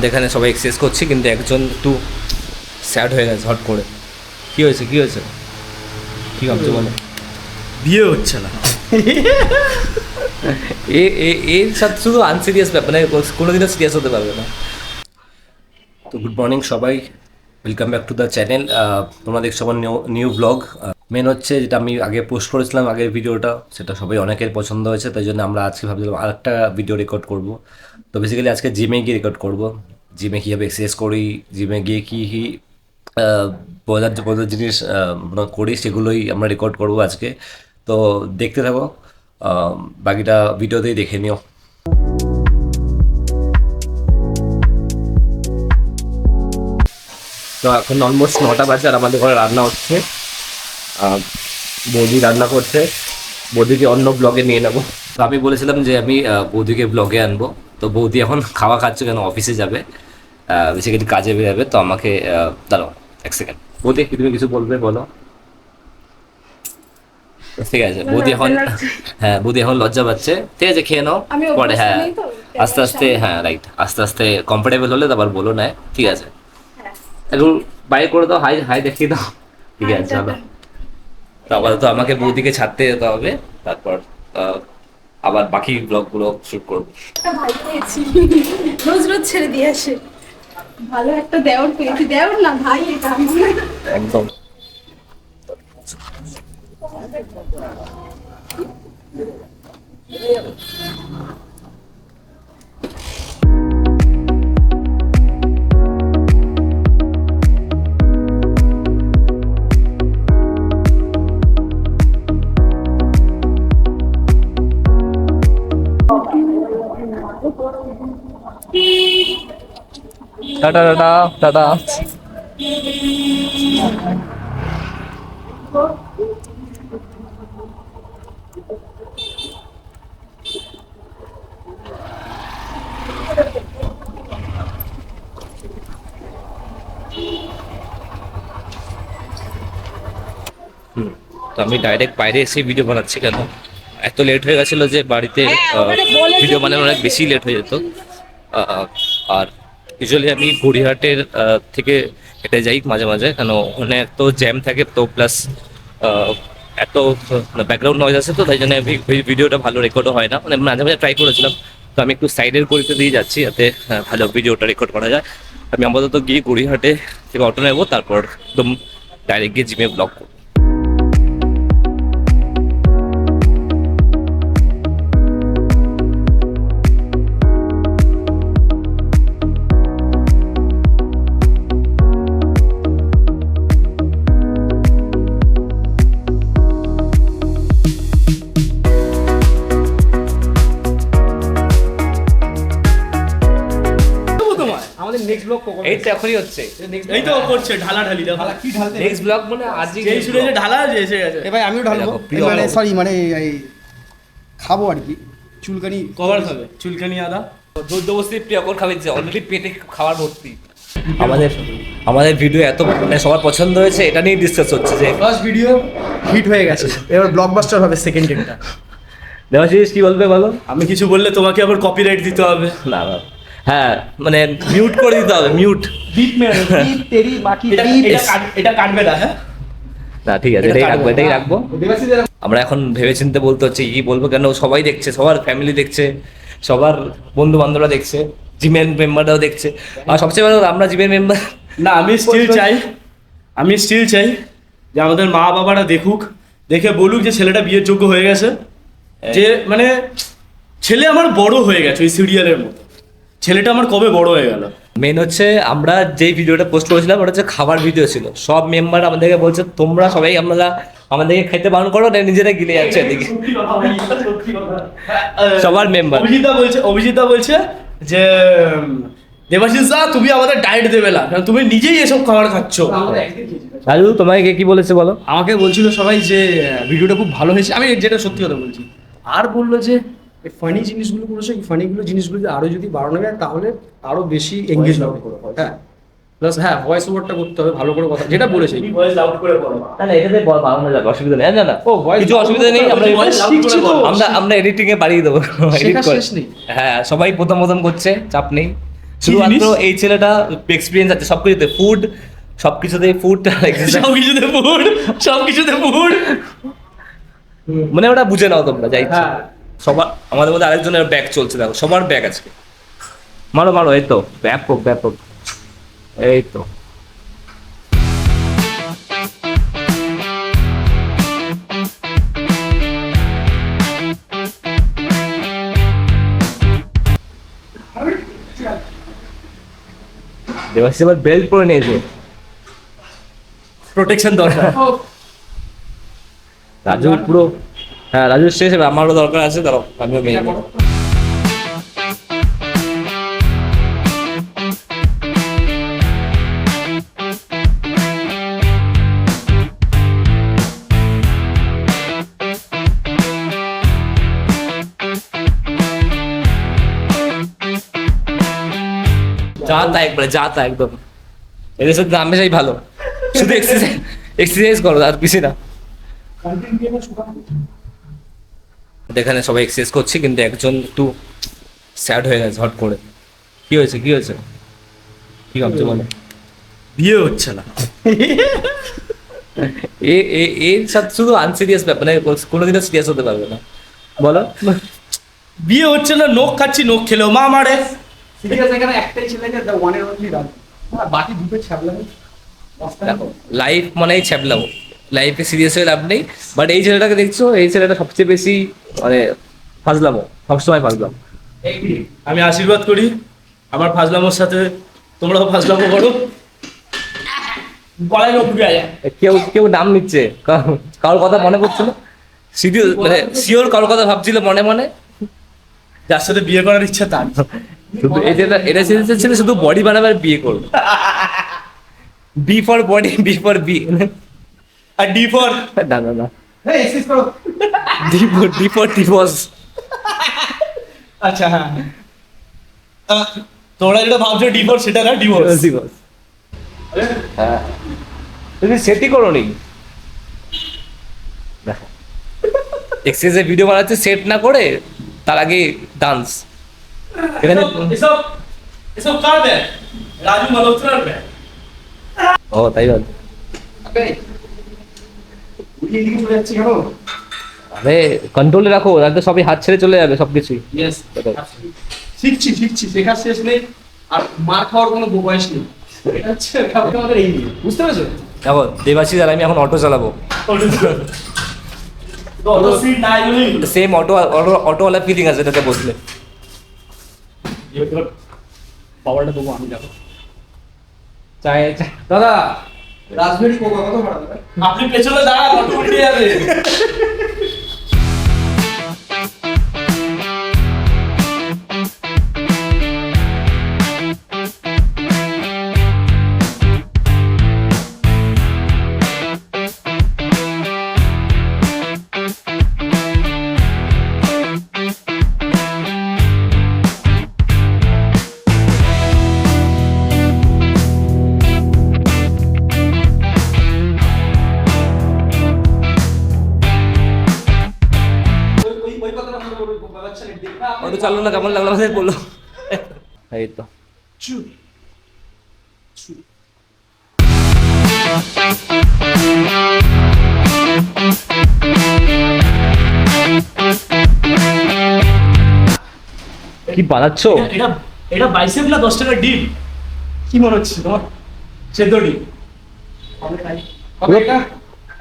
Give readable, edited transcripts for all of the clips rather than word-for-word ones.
এখানে সবাই এক্সারসাইজ করছে, কিন্তু একজন একটু স্যাড হয়ে গেছে হট করে। কি হয়েছে কি হয়েছে কি ভাবছো বলো? বিয়ে হচ্ছে না। এর সাথে শুধু আনসিরিয়াস ব্যাপার, মানে কোনোদিনও সিরিয়াস হতে পারবে না। তো গুড মর্নিং সবাই, welcome back to the channel. তোমরা দেখছো আমার নিউ ব্লগ। মেন হচ্ছে যেটা আমি আগে পোস্ট করেছিলাম আগের ভিডিওটা, সেটা সবাই অনেকের পছন্দ হয়েছে, তাই জন্য আমরা আজকে ভাবছিলাম আরেকটা ভিডিও রেকর্ড করব। তো বেসিক্যালি আজকে জিমে গিয়ে রেকর্ড করব, জিমে কীভাবে এক্সারসাইজ করি, জিমে গিয়ে কী কী বোঝার জিনিস করি, সেগুলোই আমরা রেকর্ড করব আজকে। তো দেখতে থাকো, বাকিটা ভিডিওতেই দেখে নিও। তো এখন অলমোস্ট 9টা বাজে আর আমাদের ঘরে রান্না হচ্ছে। বৌদি রান্না করছে, বৌদিকে অন্য ব্লগে নিয়ে নেবো। তো আমি বলেছিলাম যে আমি বৌদিকে ব্লগে আনবো, তো বৌদি এখন খাওয়া খাচ্ছে, কেন অফিসে যাবে, বেসিক্যালি কাজে বেরোবে। তো আমাকে দাঁড়াও এক সেকেন্ড, বৌদি তুমি কিছু বলবে বলো। ঠিক আছে বৌদি এখন, হ্যাঁ বৌদি এখন লজ্জা পাচ্ছে, ঠিক আছে খেয়ে নাও পরে। হ্যাঁ আস্তে আস্তে, হ্যাঁ রাইট, আস্তে আস্তে কমফোর্টেবল হলে তারপর বলো না, ঠিক আছে? একটু বাইরে করে দাও, হাই হাই দেখিয়ে দাও, ঠিক আছে চলো। তো আপাতত আমাকে বৌদিকে ছাড়তে যেতে হবে, তারপর আবার বাকি ব্লগগুলো শুট করবো। ভাই পেয়েছি, রোজ রোজ ছেড়ে দিয়ে আসে। ভালো একটা দেওর পেয়েছি, দেওর না ভাই, এটা একদম। Tata tata tata. তো আমি ডাইরেক্ট বাইরে এসে ভিডিও বানাচ্ছি, কেন এত লেট হয়ে গেছিলো যে বাড়িতে ভিডিও বানানো অনেক বেশি লেট হয়ে যেত। আর ইউজুয়ালি আমি গড়িয়াহাটের থেকে হেঁটে যাই মাঝে মাঝে, কেন ওখানে এত জ্যাম থাকে, তো প্লাস এত ব্যাকগ্রাউন্ড নয়েজ আছে, তো তাই জন্য ভিডিওটা ভালো রেকর্ডও হয় না। মানে মাঝে মাঝে ট্রাই করেছিলাম, তো আমি একটু সাইডের গড়িতে দিয়ে যাচ্ছি যাতে ভালো ভিডিওটা রেকর্ড করা যায়। আমি আপাতত গিয়ে গড়িয়াহাটে থেকে অটো নেবো, তারপর একদম ডাইরেক্ট গিয়ে জিমে ব্লগ করবো। আমাদের নেক্সট ব্লগ কখন? এই তো এখনই হচ্ছে, এই তো করছে ঢালাঢালি। ঢালা কি ঢালতে? নেক্সট ব্লগ মানে আজই যেই শুরু হয়েছে ঢালা যে এসে গেছে। এ ভাই আমিও ঢালবো, মানে সরি মানে এই খাবো আর কি, চুলকানি কভার খাবে চুলকানি আদা। দৌদ্যবস্তির প্রিয়কর খাবে, যে অলরেডি পেটে খাবার ভর্তি। আমাদের ভিডিও এত মানে সবার পছন্দ হয়েছে, এটা নিয়ে ডিসকাস হচ্ছে যে ফার্স্ট ভিডিও হিট হয়ে গেছে, এবার ব্লকবাস্টার হবে সেকেন্ড ডেটটা। দেবাশিস কি বলবে বলো? আমি কিছু বললে তোমাকে আবার কপিরাইট দিতে হবে। না না, হ্যাঁ মানে মিউট করে দিতে হবে, মিউট। বিট মেরে বিট তেরি বাকি এটা কাটবে না, হ্যাঁ না ঠিক আছে, এটাই রাখবো। আমরা এখন ভেবেচিন্তে বলতে হচ্ছে কি বলবো, কেন সবাই দেখছে, সবার ফ্যামিলি দেখছে, সবার বন্ধু বান্ধবরা দেখছে, জিমের মেম্বাররাও দেখছে, আর সবচেয়ে ভালো আমরা জিমের মেম্বার না। আমি স্টিল চাই যে আমাদের মা বাবারা দেখুক, দেখে বলুক যে ছেলেটা বিয়ের যোগ্য হয়ে গেছে, যে মানে ছেলে আমার বড় হয়ে গেছে ওই সিরিয়ালের মতো। ছেলেটা আমার কবে বড় হয়ে গেল। মেন হচ্ছে আমরা যেই ভিডিওটা পোস্ট করেছিলাম ওটা হচ্ছে খাবার ভিডিও ছিল। সব মেম্বার আমাদেরকে বলছে তোমরা সবাই আমাদেরকে খেতে বারণ করো না, নিজেরা গিলে যাচ্ছে এদিকে সবার মেম্বার। অভিজিৎ বলছে যে দেবাশিস দা তুমি আমাদের ডায়েট দেবে না, কারণ তুমি নিজেই এসব খাবার খাচ্ছ। রাজু তোমাকে কি বলেছে বলো? আমাকে বলছিল সবাই যে ভিডিওটা খুব ভালো হয়েছে, আমি যেটা সত্যি কথা বলছি। আর বললো যে ফানি জিনিসগুলো করেছে, ফানিগুলো জিনিসগুলো আরো যদি বাড়ানো যায় তাহলে আরো বেশি এঙ্গেজ হবে। হ্যাঁ প্লাস হ্যাঁ ভয়েস ওভারটা করতে হবে ভালো করে, কথা যেটা বলেছে। ভয়েস লাউড করে বলো না না, এটাতে বাড়ানো যাবে, অসুবিধা নেই। না না ও ভয়েস কিছু অসুবিধা নেই, আমরা এডিটিং এ বাড়িয়ে দেবো, এডিট করে। শেষ নেই। হ্যাঁ সবাই প্রথম করছে, চাপ নেই, শুধুমাত্র এই ছেলেটা এক্সপিরিয়েন্স আছে সবকিছুতে, সবকিছুতে ফুড সবকিছুতে ফুড মানে ওটা বুঝে নাও তোমরা যাই হ্যাঁ। সবার আমাদের মধ্যে আরেকজনের ব্যাগ চলছে, দেখো সবার ব্যাগ আজকে। মারো মারো, এই তো ব্যাপক ব্যাপক, এই তো দেবাশিস আবার বেল্ট পরে নিয়েছে, প্রোটেকশন দরকার। রাজু পুরো, হ্যাঁ রাজু শেষ হবে, আমারও দরকার আছে, দাঁড়াও আমিও মেয়ে নেবো। যা তা একবারে, যা তা একদম, এদের সাথে হামেশাই ভালো, শুধু এক্সারসাইজ করো আর বেশি না। এখানে সবাই এক্সারসাইজ করছে, কিন্তু একজন একটু স্যাড হয়ে গেছে হট করে। কি হয়েছে কি হয়েছে, কি ভাবছো বলো? বিয়ে হচ্ছে না। এর সাথে শুধু আনসিরিয়াস ব্যাপার, মানে কোনোদিনও সিরিয়াস হতে পারবে না, বলো। বিয়ে হচ্ছে না, নোখ খাচ্ছি, নোখ খেলেও মা মারে। সিরিয়াস এখানে একটাই ছেলেকে ওয়ান এর অনলি রাজু, বাকি দুটো ছাবলামি। দেখো লাইফ মানেই ছ্যাবলাও, লাইফে সিরিয়াস হয়ে লাভ নেই। বাট এই ছেলেটাকে দেখছো, এই ছেলেটা সবচেয়ে বেশি মানে ফাজলামো, সবসময় ফাজলাম। আমি আশীর্বাদ করি আমার ফাজলামোর সাথে তোমরাও ফাজলামো করো। গলায় লোক ঢুকে যায়। কেউ কেউ নাম নিচ্ছে, কারোর কথা মনে পড়ছে না, সিরিয়াস মানে শিওর কারোর কথা ভাবছিল মনে মনে, যার সাথে বিয়ে করার ইচ্ছা তার। শুধু এটা সিরিয়াস ছিল, শুধু বডি বানাবার বিয়ে করবো। B for body, B for B, আর ডি ফর না না না, এই এক্সারসাইজ করো। D for divorce. আচ্ছা হ্যাঁ, তোমরা যেটা ভাবছো ডি ফর সেটা না, ডিভোর্স। ডিভোর্স, হ্যাঁ তুমি সেটই করো নি, এক্সারসাইজের ভিডিও বানাচ্ছে সেট না করে, তার আগে ডান্স। এখানে এসব এসব কার ব্যাগ? রাজু মালহোত্রার ব্যাগ। ও তাই বল, উড়িয়ে দিকে চলে যাচ্ছে কেন? আরে কন্ট্রোলে রাখো, তাহলে সবই হাত ছেড়ে চলে যাবে সবকিছুই। ইয়েস, শিখছি শেখার শেষ নেই, আর মার খাওয়ার কোনো বয়স নেই। এটা হচ্ছে আমাদের এই নিয়ে, বুঝতে পেরেছো? দেখো দেবাশিস আর আমি এখন অটো চালাবো, অত সিট নাই বলি। সেম অটোওয়ালা ফিলিং আছে এটাতে বসলে। পাওয়ারটা দেবো আমি, যাবো দাদা। রাজবেরি কোকা কত ভাড়া দেবে? আপনি পেছনে দাঁড়ান, অটো উল্টে যাবে। ওই কথাটা মনে করো, কোকা বাচ্চা নেই দেখবা। অটো চালানো না কেমন লাগলো আমাদের বললো, এই তো কি বানাচ্ছো? এটা এটা বাইসেপ না 10 টাকার ডিম? কি মনে হচ্ছে তোমার? সেদ্ধ ডিম। পুরো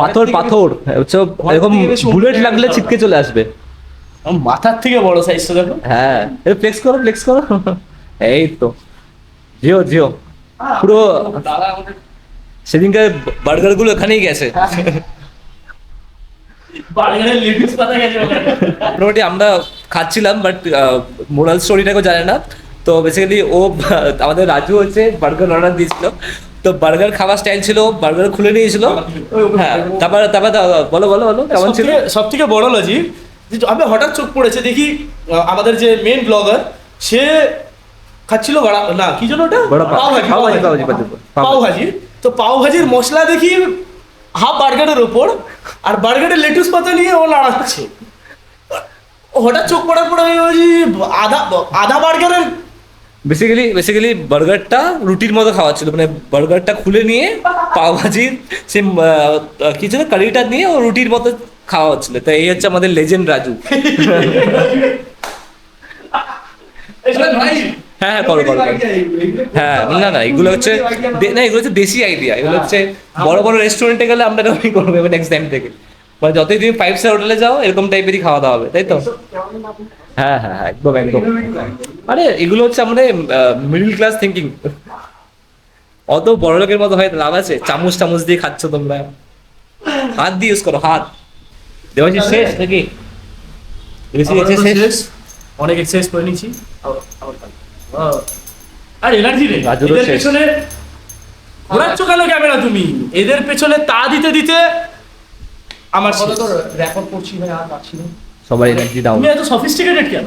পাথর পাথর হচ্ছে, এরকম বুলেট লাগলে ছিটকে চলে আসবে। আমার মাথার থেকে বড় সাইজটা দেখো। হ্যাঁ ফ্লেক্স করো ফ্লেক্স করো, এই তো জিও জিও, পুরো দাদা আমাদের সেদিনকার বার্গার গুলো এখানেই গেছে। বার্গারের লেটুস পাতা গেছে ওখানে। মোটামুটি আমরা খাচ্ছিলাম, বাট মোরাল স্টোরিটাকেও জানে না। তো বেসিক্যালি ও আমাদের রাজু হচ্ছে বার্গার অর্ডার দিয়েছিল, তো বার্গার খাওয়ার স্টাইল ছিল, বার্গার খুলে নিয়েছিল। হ্যাঁ তারপর তারপর বলো বলো বলো কেমন ছিল? সব থেকে বড় লজিক, আমি হঠাৎ চোখ পড়েছে দেখি আমাদের যে মেন ব্লগার সে খাচ্ছিল না কি জন্য ওটা বড় পাও ভাজি, পাও ভাজি, পাও ভাজি, পাও ভাজি। তো পাও ভাজির মশলা দেখি হাফ বার্গারের ওপর, আর বার্গারের লেটুস পাতা নিয়ে ও লাড়াচ্ছে। হঠাৎ চোখ পড়ার পর আমি বলছি আধা বার্গারের বেসিক্যালি বার্গারটা রুটির মতো খাওয়া ছিল, মানে বার্গারটা খুলে নিয়ে পাওভাজির সে কি ছিল কারিটা নিয়ে ও রুটির মতো খাওয়া হচ্ছিল। তো এই হচ্ছে আমাদের লেজেন্ড রাজু। হ্যাঁ করো। হ্যাঁ না এগুলো হচ্ছে এগুলো হচ্ছে দেশি আইডিয়া, এগুলো হচ্ছে বড় বড় রেস্টুরেন্টে গেলে আমরা এরকমই করবো নেক্সট টাইম থেকে, মানে যতই তুমি 5 স্টার হোটেলে যাও এরকম টাইপেরই খাওয়া দাওয়া হবে, তাই তো? হ্যাঁ একদম। আরে এগুলো হচ্ছে আমাদের মিডল ক্লাস থিঙ্কিং। অত বড় লোকের মতো হয় লাভ আছে? চামচ দিয়ে খাচ্ছ তোমরা, হাত দিয়ে ইউজ করো, হাত। দেওয়াশিস শেষ নাকি? শেষ। অনেক এক্সারসাইজ করে নিয়েছি। আর এনার্জি রে রাজুরও এদের শেষ। পেছনে ঘোরাচ্ছ কেন ক্যামেরা তুমি? এদের পেছনে তা দিতে দিতে আমার শেষ। রেকর্ড করছি ভাই, আর পাচ্ছি না। সবার এনার্জি ডাউন। তুমি এত সফিস্টিকেটেড কেন?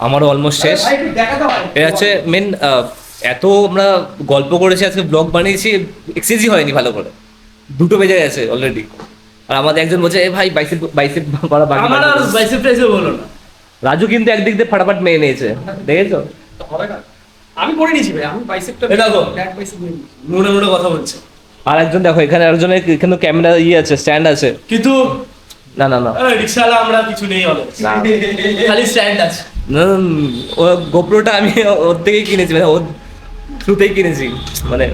আমারও অলমোস্ট শেষ। ভাই একটু দেখাতে হয়। এটা হচ্ছে মেন, এত আমরা গল্প করেছি, আজকে ব্লগ বানিয়েছি, এক্সারসাইজই হয়নি ভালো করে, 2টো বেজে গেছে অলরেডি। আর আমাদের একজন বলছে এ ভাই বাইসেপ করা বাকি। আমার আর বাইসেপ টাইসেপ বলো না। রাজু কিন্তু একদিক দিয়ে ফাটাফাট মেয়ে নিয়েছে, দেখেছো? আমি করে নিয়েছি ভাই, আমি বাইসেপটা এই দেখো। ফ্ল্যাট বাইসেপ নিয়ে নিয়েছি। মনে কথা বলছে, আর একজন দেখো এখানে, আরেকজনের এখানে ক্যামেরা আছে, স্ট্যান্ড আছে। কিন্তু না রিক্সাওয়ালা আমরা কিছু নেই বলে, খালি স্ট্যান্ড আছে। ও গোপ্রোটা আমি ওর থেকেই কিনেছি, মানে ওর থ্রুতেই কিনেছি, মানে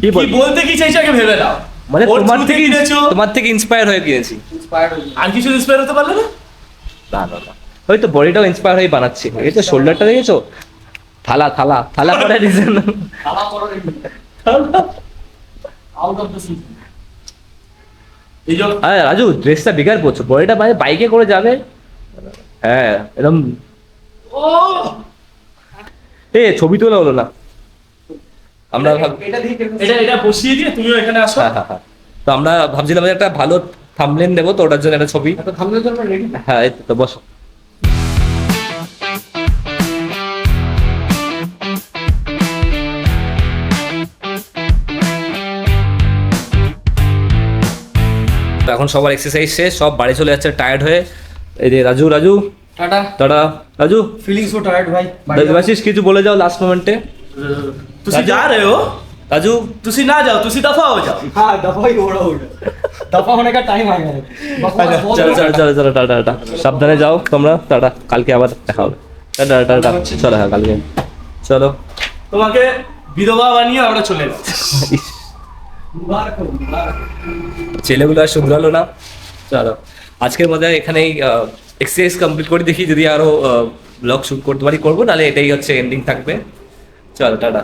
কি বলবো? বলতে কি চাইছো আগে ভেবে দাও। মানে ওর through তে কিনেছো, তোমার থেকে ইন্সপায়ার হয়ে কিনেছি। ইন্সপায়ার্ড হয়ে আর কিছু ইন্সপায়ার হতে পারলে না? না হয়তো বডিটাও ইন্সপায়ার হয়ে বানাচ্ছি। দেখেছো শোল্ডারটা, দেখেছো? থালা পরে রিজন। খাওয়া করার আউট অফ দ্য সিজন। এই যে আরে রাজু ড্রেসটা বেকার পড়ছো, বডিটা মানে বাইকে করে যাবে। হ্যাঁ এরকম। ছবি তোলা হলো না। আমরা এটা দিয়ে এটা বসিয়ে দিয়ে তুমিও এখানে আসো। হ্যাঁ। তো আমরা ভাবছিলাম যে একটা ভালো থাম্বনেল দেবো, তো ওটার জন্য একটা ছবি। তো থাম্বনেল জন্য রেডি। হ্যাঁ এই তো বসো। তো এখন সবার এক্সারসাইজ শেষ, সব বাড়ি চলে যাচ্ছে টায়ার্ড হয়ে। এই যে Raju tata. Tata. Raju feeling so tired ভাই। দেবাশিস কিছু বলে যাও লাস্ট মোমেন্টে। ਤੁਸੀਂ जा रहे हो? राजू ਤੁਸੀਂ ना जाओ, ਤੁਸੀਂ दफा हो जाओ। हाँ दफा ही हो रहा हूँ। दफा होने का टाइम आ गया है। बकवास बहुत हो रहा है। চলো টাটা। সাবধানে যাও তোমরা, টাটা। কালকে আবার দেখা হবে। টাটা। চলো হ্যাঁ কালকে চলো। তোমাকে বিধবা বানিয়ে আমরা চলে যাবো। मुबारक हो, मुबारक। ছেলেগুলো আর শুধরালো না। চলো আজকের মধ্যে এখানেই এক্সারসাইজ কমপ্লিট করে দেখি, যদি আরো ব্লগ শুট করতে পারি করবো, নাহলে এটাই হচ্ছে এন্ডিং থাকবে। চলো টাটা।